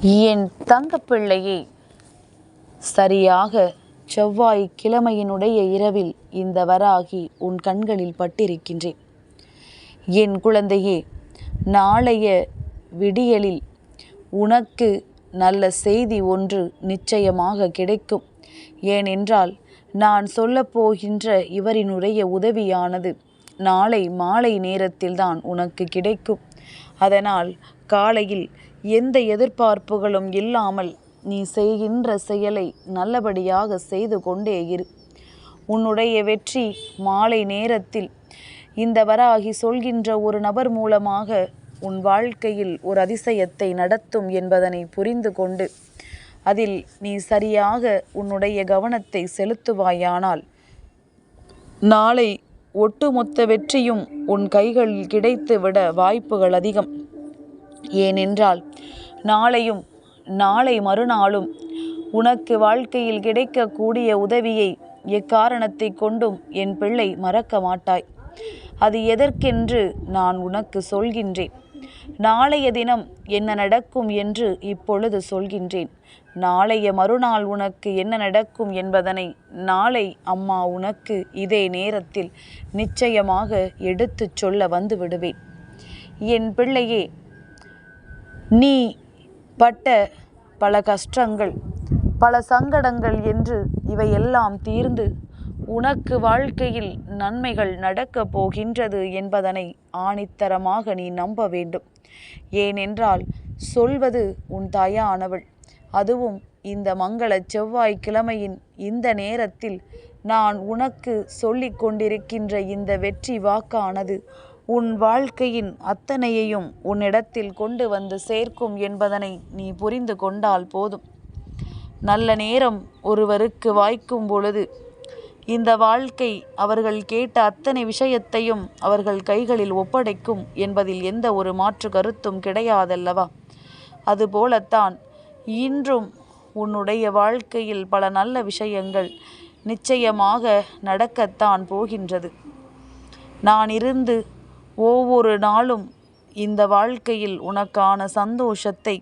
என் தங்கப்பிள்ளையே, சரியாக செவ்வாய் கிழமையினுடைய இரவில் இந்த வராகி உன் கண்களில் பட்டிருக்கின்றேன். என் குழந்தையே, நாளைய விடியலில் உனக்கு நல்ல செய்தி ஒன்று நிச்சயமாக கிடைக்கும். ஏனென்றால் நான் சொல்லப்போகின்ற இவரினுடைய உதவியானது நாளை மாலை நேரத்தில்தான் உனக்கு கிடைக்கும். அதனால் காலையில் எந்த எதிர்பார்ப்புகளும் இல்லாமல் நீ செய்கின்ற செயலை நல்லபடியாக செய்து கொண்டே இரு. உன்னுடைய வெற்றி மாலை நேரத்தில் இந்த வராகி சொல்கின்ற ஒரு நபர் மூலமாக உன் வாழ்க்கையில் ஒரு அதிசயத்தை நடத்தும் என்பதனை புரிந்து கொண்டு அதில் நீ சரியாக உன்னுடைய கவனத்தை செலுத்துவாயானால் நாளை ஒட்டுமொத்த வெற்றியும் உன் கைகளில் கிடைத்துவிட வாய்ப்புகள் அதிகம். ஏனென்றால் நாளையும் நாளை மறுநாளும் உனக்கு வாழ்க்கையில் கிடைக்கக்கூடிய உதவியை எக்காரணத்தை கொண்டும் என் பிள்ளை மறக்க மாட்டாய். அது எதற்கென்று நான் உனக்கு சொல்கின்றேன். நாளைய தினம் என்ன நடக்கும் என்று இப்பொழுது சொல்கின்றேன். நாளைய மறுநாள் உனக்கு என்ன நடக்கும் என்பதனை நாளை அம்மா உனக்கு இதே நேரத்தில் நிச்சயமாக எடுத்துச் சொல்ல வந்து விடுவேன். என் பிள்ளையே, நீ பட்ட பல கஷ்டங்கள், பல சங்கடங்கள் என்று இவையெல்லாம் தீர்ந்து உனக்கு வாழ்க்கையில் நன்மைகள் நடக்கப் போகின்றது என்பதனை ஆணித்தரமாக நீ நம்ப வேண்டும். ஏனென்றால் சொல்வது உன் தாயானவள். அதுவும் இந்த மங்கள செவ்வாய்க்கிழமையின் இந்த நேரத்தில் நான் உனக்கு சொல்லிக் கொண்டிருக்கின்ற இந்த வெற்றி வாக்கானது உன் வாழ்க்கையின் அத்தனையையும் உன்னிடத்தில் கொண்டு வந்து சேர்க்கும் என்பதனை நீ புரிந்து கொண்டால் போதும். நல்ல நேரம் ஒருவருக்கு வாய்க்கும் பொழுது இந்த வாழ்க்கை அவர்கள் கேட்ட அத்தனை விஷயத்தையும் அவர்கள் கைகளில் ஒப்படைக்கும் என்பதில் எந்த ஒரு மாற்று கருத்தும் கிடையாதல்லவா? அதுபோலத்தான் இன்றும் உன்னுடைய வாழ்க்கையில் பல நல்ல விஷயங்கள் நிச்சயமாக நடக்கத்தான் போகின்றது. நான் இருந்து ஒவ்வொரு நாளும் இந்த வாழ்க்கையில் உனக்கான சந்தோஷத்தை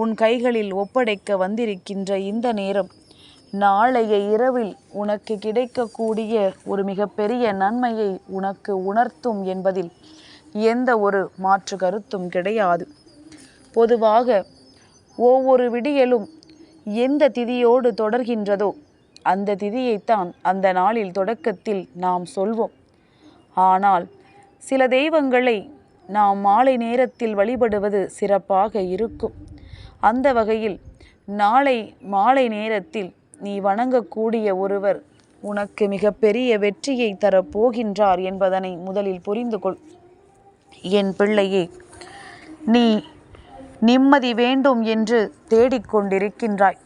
உன் கைகளில் ஒப்படைக்க வந்திருக்கின்ற இந்த நேரம் நாளைய இரவில் உனக்கு கிடைக்கக்கூடிய ஒரு மிகப்பெரிய நன்மையை உனக்கு உணர்த்தும் என்பதில் எந்த ஒரு மாற்று கருத்தும் கிடையாது. பொதுவாக ஒவ்வொரு விடியலும் எந்த திதியோடு தொடர்கின்றதோ அந்த திதியைத்தான் அந்த நாளில் தொடக்கத்தில் நாம் சொல்வோம். ஆனால் சில தெய்வங்களை நாம் மாலை நேரத்தில் வழிபடுவது சிறப்பாக இருக்கும். அந்த வகையில் நாளை மாலை நேரத்தில் நீ வணங்கக்கூடிய ஒருவர் உனக்கு மிகப்பெரிய வெற்றியை தரப்போகின்றார் என்பதனை முதலில் புரிந்து கொள். என் பிள்ளையே, நீ நிம்மதி வேண்டும் என்று தேடிக்கொண்டிருக்கின்றாய்.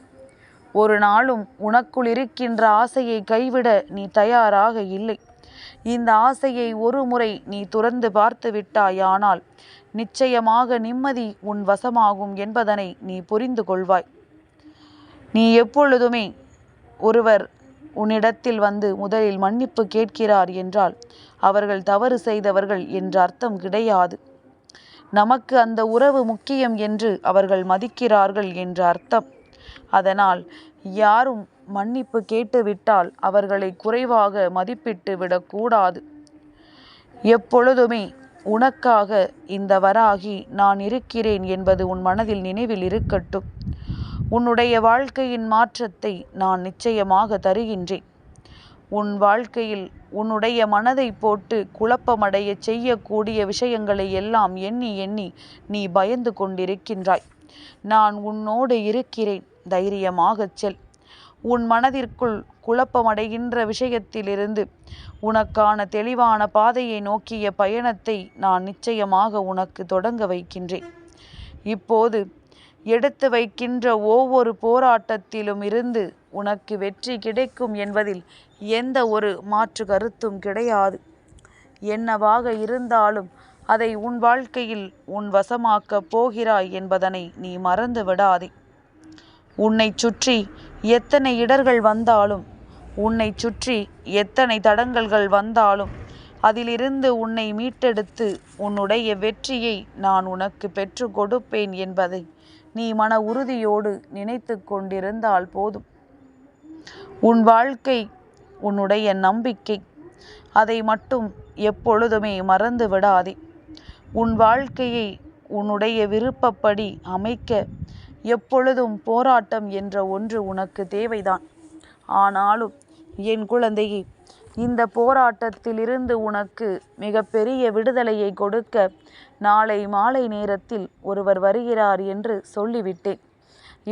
ஒரு நாளும் உனக்குள் இருக்கின்ற ஆசையை கைவிட நீ தயாராக இல்லை. இந்த ஆசையை ஒரு முறை நீ துறந்து பார்த்து விட்டாயானால் நிச்சயமாக நிம்மதி உன் வசமாகும் என்பதனை நீ புரிந்து கொள்வாய். நீ எப்பொழுதுமே ஒருவர் உன்னிடத்தில் வந்து முதலில் மன்னிப்பு கேட்கிறார் என்றால் அவர்கள் தவறு செய்தவர்கள் என்ற அர்த்தம் கிடையாது. நமக்கு அந்த உறவு முக்கியம் என்று அவர்கள் மதிக்கிறார்கள் என்ற அர்த்தம். அதனால் யாரும் மன்னிப்பு கேட்டுவிட்டால் அவர்களை குறைவாக மதிப்பிட்டு விடக்கூடாது. எப்பொழுதுமே உனக்காக இந்த வராகி நான் இருக்கிறேன் என்பது உன் மனதில் நினைவில் இருக்கட்டும். உன்னுடைய வாழ்க்கையின் மாற்றத்தை நான் நிச்சயமாக தருகின்றேன். உன் வாழ்க்கையில் உன்னுடைய மனதை போட்டு குழப்பமடைய செய்யக்கூடிய விஷயங்களை எல்லாம் எண்ணி எண்ணி நீ பயந்து கொண்டிருக்கின்றாய். நான் உன்னோடு இருக்கிறேன், தைரியமாகச் செல். உன் மனதிற்குள் குழப்பமடைகின்ற விஷயத்திலிருந்து உனக்கான தெளிவான பாதையை நோக்கிய பயணத்தை நான் நிச்சயமாக உனக்கு தொடங்க வைக்கின்றேன். இப்போது எடுத்து வைக்கின்ற ஒவ்வொரு போராட்டத்திலும் இருந்து உனக்கு வெற்றி கிடைக்கும் என்பதில் எந்த ஒரு மாற்று கருத்தும் கிடையாது. என்னவாக இருந்தாலும் அதை உன் வாழ்க்கையில் உன் வசமாக்கப் போகிறாய் என்பதனை நீ மறந்து விடாதே. உன்னை சுற்றி எத்தனை இடர்கள் வந்தாலும், உன்னை சுற்றி எத்தனை தடங்கல்கள் வந்தாலும் அதிலிருந்து உன்னை மீட்டெடுத்து உன்னுடைய வெற்றியை நான் உனக்கு பெற்று கொடுப்பேன் என்பதை நீ மன உறுதியோடு நினைத்து கொண்டிருந்தால் போதும். உன் வாழ்க்கை, உன்னுடைய நம்பிக்கை, அதை மட்டும் எப்பொழுதுமே மறந்து விடாதே. உன் வாழ்க்கையை உன்னுடைய விருப்பப்படி அமைக்க எப்பொழுதும் போராட்டம் என்ற ஒன்று உனக்கு தேவைதான். ஆனாலும் என் குழந்தையே, இந்த போராட்டத்திலிருந்து உனக்கு மிகப்பெரிய விடுதலையை கொடுக்க நாளை மாலை நேரத்தில் ஒருவர் வருகிறார் என்று சொல்லிவிட்டேன்.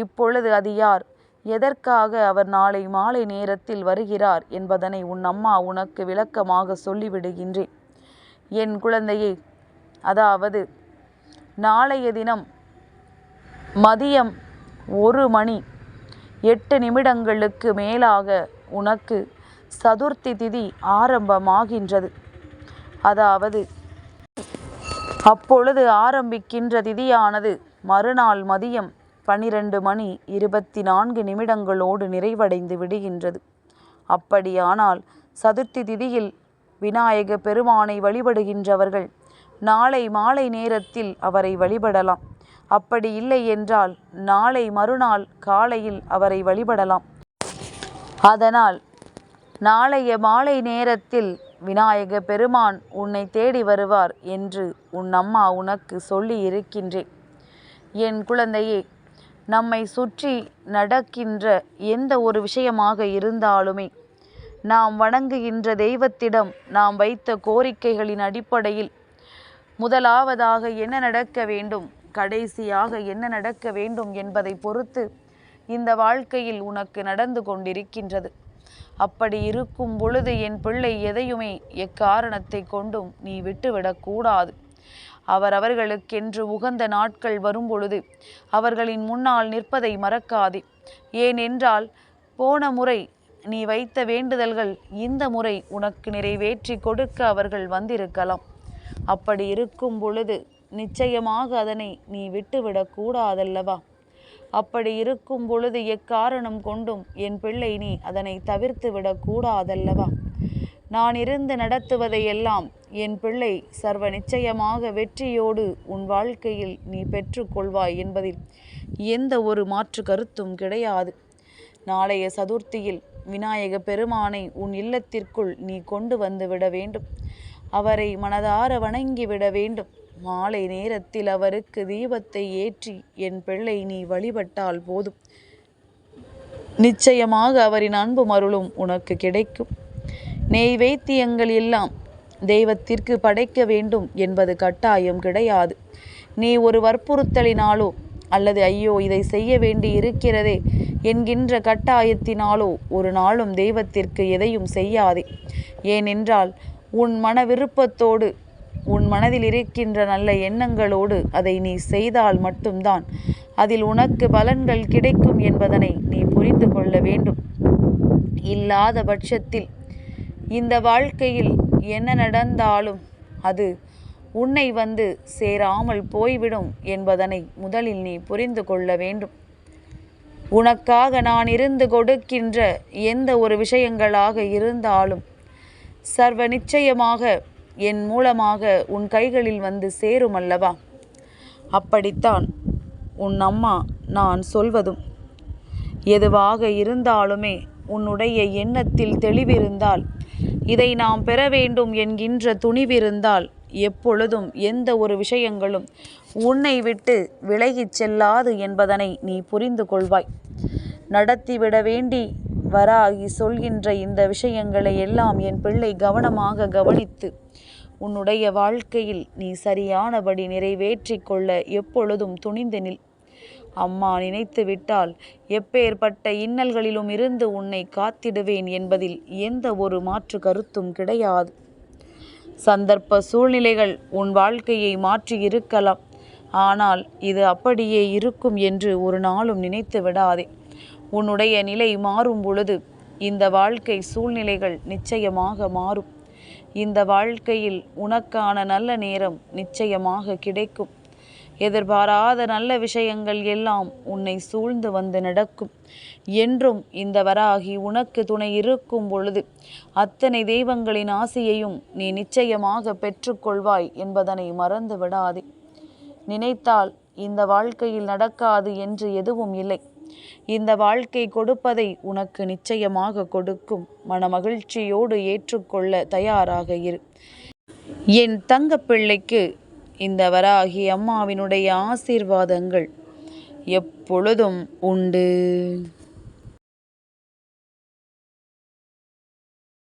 இப்பொழுது அது யார், எதற்காக அவர் நாளை மாலை நேரத்தில் வருகிறார் என்பதனை உன் அம்மா உனக்கு விளக்கமாக சொல்லிவிடுகின்றேன். என் குழந்தையே, அதாவது நாளைய தினம் மதியம் 1:08 மேலாக உனக்கு சதுர்த்தி திதி ஆரம்பமாகின்றது. அதாவது அப்பொழுது ஆரம்பிக்கின்ற திதியானது மறுநாள் மதியம் 12:24 நிறைவடைந்து விடுகின்றது. அப்படியானால் சதுர்த்தி திதியில் விநாயக பெருமானை வழிபடுகின்றவர்கள் நாளை மாலை நேரத்தில் அவரை வழிபடலாம். அப்படி இல்லை என்றால் நாளை மறுநாள் காலையில் அவரை வழிபடலாம். அதனால் நாளைய மாலை நேரத்தில் விநாயக பெருமான் உன்னை தேடி வருவார் என்று உன் அம்மா உனக்கு சொல்லி இருக்கின்றேன். என் குழந்தையே, நம்மை சுற்றி நடக்கின்ற எந்த ஒரு விஷயமாக இருந்தாலுமே நாம் வணங்குகின்ற தெய்வத்திடம் நாம் வைத்த கோரிக்கைகளின் அடிப்படையில் முதலாவதாக என்ன நடக்க வேண்டும், கடைசியாக என்ன நடக்க வேண்டும் என்பதை பொறுத்து இந்த வாழ்க்கையில் உனக்கு நடந்து கொண்டிருக்கின்றது. அப்படி இருக்கும் பொழுது என் பிள்ளை, எதையுமே எக்காரணத்தை கொண்டும் நீ விட்டுவிடக்கூடாது. அவர்களுக்கென்று உகந்த நாட்கள் வரும்பொழுது அவர்களின் முன்னால் நிற்பதை மறக்காதே. ஏனென்றால் போன முறை நீ வைத்த வேண்டுதல்கள் இந்த முறை உனக்கு நிறைவேற்றி கொடுக்க அவர்கள் வந்திருக்கலாம். அப்படி இருக்கும் பொழுது நிச்சயமாக அதனை நீ விட்டுவிடக்கூடாதல்லவா? அப்படி இருக்கும் பொழுது எக்காரணம் கொண்டும் என் பிள்ளை நீ அதனை தவிர்த்து விடக்கூடாதல்லவா? நான் இருந்து நடத்துவதையெல்லாம் என் பிள்ளை சர்வ நிச்சயமாக வெற்றியோடு உன் வாழ்க்கையில் நீ பெற்றுக்கொள்வாய் என்பதில் எந்த ஒரு மாற்று கருத்தும் கிடையாது. நாளைய சதுர்த்தியில் விநாயக பெருமானை உன் இல்லத்திற்குள் நீ கொண்டு வந்து விட வேண்டும். அவரை மனதார வணங்கிவிட வேண்டும். மாலை நேரத்தில் அவருக்கு தீபத்தை ஏற்றி என் பிள்ளை நீ வழிபட்டால் போதும். நிச்சயமாக அவரின் அன்பும் அருளும் உனக்கு கிடைக்கும். நெய்வேத்தியங்கள் எல்லாம் தெய்வத்திற்கு படைக்க வேண்டும் என்பது கட்டாயம் கிடையாது. நீ ஒரு வற்புறுத்தலினாலோ அல்லது ஐயோ இதை செய்ய வேண்டி இருக்கிறதே என்கின்ற கட்டாயத்தினாலோ ஒரு நாளும் தெய்வத்திற்கு எதையும் செய்யாதே. ஏனென்றால் உன் மன விருப்பத்தோடு, உன் மனதில் இருக்கின்ற நல்ல எண்ணங்களோடு அதை நீ செய்தால் மட்டும்தான் அதில் உனக்கு பலன்கள் கிடைக்கும் என்பதனை நீ புரிந்து கொள்ள வேண்டும். இல்லாத பட்சத்தில் இந்த வாழ்க்கையில் என்ன நடந்தாலும் அது உன்னை வந்து சேராமல் போய்விடும் என்பதனை முதலில் நீ புரிந்து கொள்ள வேண்டும். உனக்காக நான் இருந்து கொடுக்கின்ற எந்த ஒரு விஷயங்களாக இருந்தாலும் சர்வ நிச்சயமாக என் மூலமாக உன் கைகளில் வந்து சேரும் அல்லவா? அப்படித்தான் உன் அம்மா நான் சொல்வதும். எதுவாக இருந்தாலுமே உன்னுடைய எண்ணத்தில் தெளிவிருந்தால், இதை நாம் பெற வேண்டும் என்கின்ற துணிவிருந்தால் எப்பொழுதும் எந்த ஒரு விஷயங்களும் உன்னை விட்டு விலகிச் செல்லாது என்பதனை நீ புரிந்து கொள்வாய். நடத்திவிட வேண்டி வராகி சொல்கின்ற இந்த விஷயங்களை எல்லாம் என் பிள்ளை கவனமாக கவனித்து உன்னுடைய வாழ்க்கையில் நீ சரியானபடி நிறைவேற்றி கொள்ள எப்பொழுதும் துணிந்து நில். அம்மா நினைத்து விட்டால் எப்பேற்பட்ட இன்னல்களிலும் இருந்து உன்னை காத்திடுவேன் என்பதில் எந்த ஒரு மாற்று கருத்தும் கிடையாது. சந்தர்ப்ப சூழ்நிலைகள் உன் வாழ்க்கையை மாற்றி இருக்கலாம். ஆனால் இது அப்படியே இருக்கும் என்று ஒரு நாளும் நினைத்து விடாதே. உன்னுடைய நிலை மாறும் பொழுது இந்த வாழ்க்கை சூழ்நிலைகள் நிச்சயமாக மாறும். இந்த வாழ்க்கையில் உனக்கான நல்ல நேரம் நிச்சயமாக கிடைக்கும். எதிர்பாராத நல்ல விஷயங்கள் எல்லாம் உன்னை சூழ்ந்து வந்து நடக்கும். என்றும் இந்த வராகி உனக்கு துணை இருக்கும் பொழுது அத்தனை தெய்வங்களின் ஆசியையும் நீ நிச்சயமாக பெற்றுக்கொள்வாய் என்பதனை மறந்து விடாதே. நினைத்தால் இந்த வாழ்க்கையில் நடக்காது என்று எதுவும் இல்லை. இந்த வாழ்க்கை கொடுப்பதை உனக்கு நிச்சயமாக கொடுக்கும். மனமகிழ்ச்சியோடு ஏற்றுக்கொள்ள தயாராக இரு. என் தங்கப்பிள்ளைக்கு இந்த வராகி அம்மாவினுடைய ஆசீர்வாதங்கள் எப்பொழுதும் உண்டு.